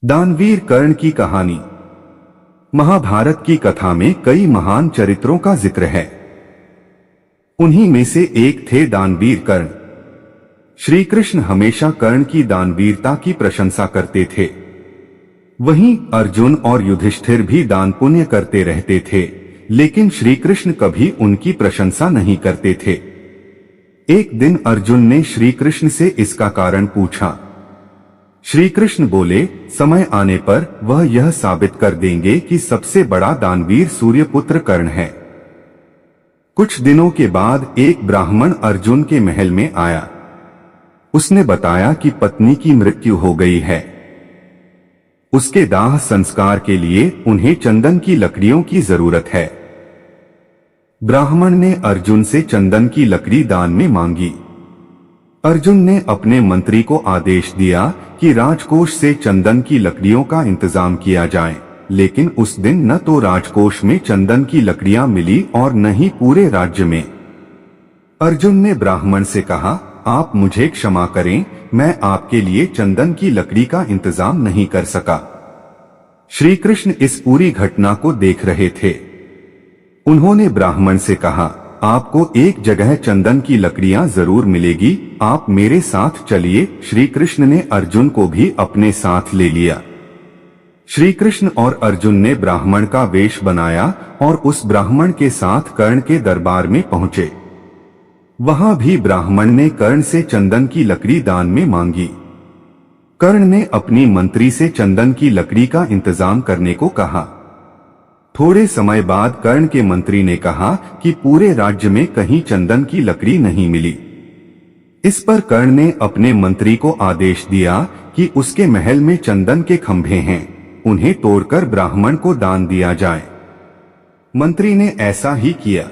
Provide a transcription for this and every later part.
दानवीर कर्ण की कहानी। महाभारत की कथा में कई महान चरित्रों का जिक्र है। उन्हीं में से एक थे दानवीर कर्ण। श्री कृष्ण हमेशा कर्ण की दानवीरता की प्रशंसा करते थे। वहीं अर्जुन और युधिष्ठिर भी दान पुण्य करते रहते थे, लेकिन श्री कृष्ण कभी उनकी प्रशंसा नहीं करते थे। एक दिन अर्जुन ने श्री कृष्ण से इसका कारण पूछा। श्री कृष्ण बोले, समय आने पर वह यह साबित कर देंगे कि सबसे बड़ा दानवीर सूर्यपुत्र कर्ण है। कुछ दिनों के बाद एक ब्राह्मण अर्जुन के महल में आया। उसने बताया कि पत्नी की मृत्यु हो गई है। उसके दाह संस्कार के लिए उन्हें चंदन की लकड़ियों की जरूरत है। ब्राह्मण ने अर्जुन से चंदन की लकड़ी दान में मांगी। अर्जुन ने अपने मंत्री को आदेश दिया कि राजकोष से चंदन की लकड़ियों का इंतजाम किया जाए, लेकिन उस दिन न तो राजकोष में चंदन की लकड़ियां मिली और न ही पूरे राज्य में। अर्जुन ने ब्राह्मण से कहा, आप मुझे क्षमा करें, मैं आपके लिए चंदन की लकड़ी का इंतजाम नहीं कर सका। श्री कृष्ण इस पूरी घटना को देख रहे थे। उन्होंने ब्राह्मण से कहा, आपको एक जगह चंदन की लकड़ियां जरूर मिलेगी, आप मेरे साथ चलिए। श्री कृष्ण ने अर्जुन को भी अपने साथ ले लिया। श्री कृष्ण और अर्जुन ने ब्राह्मण का वेश बनाया और उस ब्राह्मण के साथ कर्ण के दरबार में पहुंचे। वहां भी ब्राह्मण ने कर्ण से चंदन की लकड़ी दान में मांगी। कर्ण ने अपनी मंत्री से चंदन की लकड़ी का इंतजाम करने को कहा। थोड़े समय बाद कर्ण के मंत्री ने कहा कि पूरे राज्य में कहीं चंदन की लकड़ी नहीं मिली। इस पर कर्ण ने अपने मंत्री को आदेश दिया कि उसके महल में चंदन के खंभे हैं, उन्हें तोड़कर ब्राह्मण को दान दिया जाए। मंत्री ने ऐसा ही किया।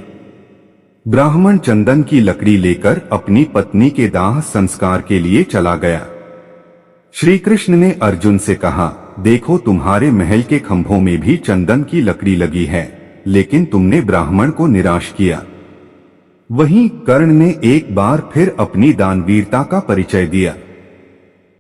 ब्राह्मण चंदन की लकड़ी लेकर अपनी पत्नी के दाह संस्कार के लिए चला गया। श्री कृष्ण ने अर्जुन से कहा, देखो तुम्हारे महल के खंभों में भी चंदन की लकड़ी लगी है, लेकिन तुमने ब्राह्मण को निराश किया। वहीं कर्ण ने एक बार फिर अपनी दानवीरता का परिचय दिया।